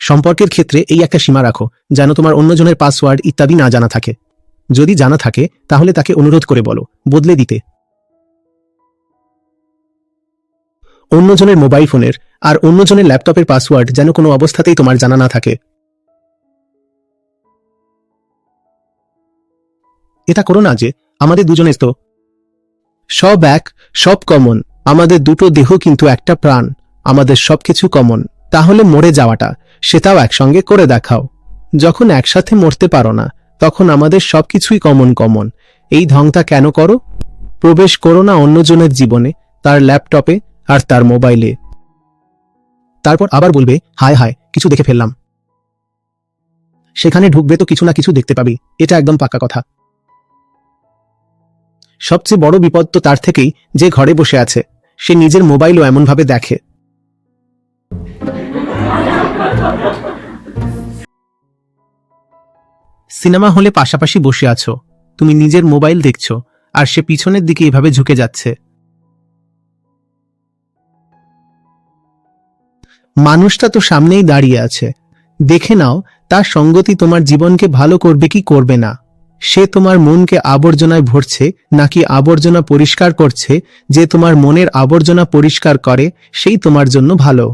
সম্পর্কের ক্ষেত্রে এই একটা সীমা রাখো, যেন তোমার অন্যজনের পাসওয়ার্ড ইত্যাদি না জানা থাকে। যদি জানা থাকে তাহলে তাকে অনুরোধ করে বলো বদলে দিতে। অন্যজনের মোবাইল ফোনের আর অন্যজনের ল্যাপটপের পাসওয়ার্ড যেন কোনো অবস্থাতেই তোমার জানা না থাকে। এটা করো না যে আমাদের দুজনের তো সব এক, সব কমন, আমাদের দুটো দেহ কিন্তু একটা প্রাণ, আমাদের সবকিছু কমন। তাহলে মরে যাওয়াটা সেটাও একসঙ্গে করে দেখাও। যখন একসাথে মরতে পারো না তখন আমাদের সবকিছুই কমন কমন। এই ঢংটা কেন করো? প্রবেশ করো না অন্যজনের জীবনে, তার ল্যাপটপে আর তার মোবাইলে। তারপর আবার বলবে হায় হায় কিছু দেখে ফেললাম। সেখানে ঢুকবে তো কিছু না কিছু দেখতে পাবি, এটা একদম পাকা কথা। সবচেয়ে বড় বিপদ তো তার থেকেই যে ঘরে বসে আছে, সে নিজের মোবাইলও এমনভাবে দেখে। সিনেমা হলে পাশাপাশি বসে আছো, তুমি নিজের মোবাইল দেখছো আর সে পিছনের দিকে এভাবে ঝুঁকে যাচ্ছে। মানুষটা তো সামনেই দাঁড়িয়ে আছে, দেখে নাও তার সঙ্গতি তোমার জীবনকে ভালো করবে কি করবে না। সে তোমার মনকে আবর্জনায় ভরছে নাকি আবর্জনা পরিষ্কার করছে? যে তোমার মনের আবর্জনা পরিষ্কার করে সেই তোমার জন্য ভালো।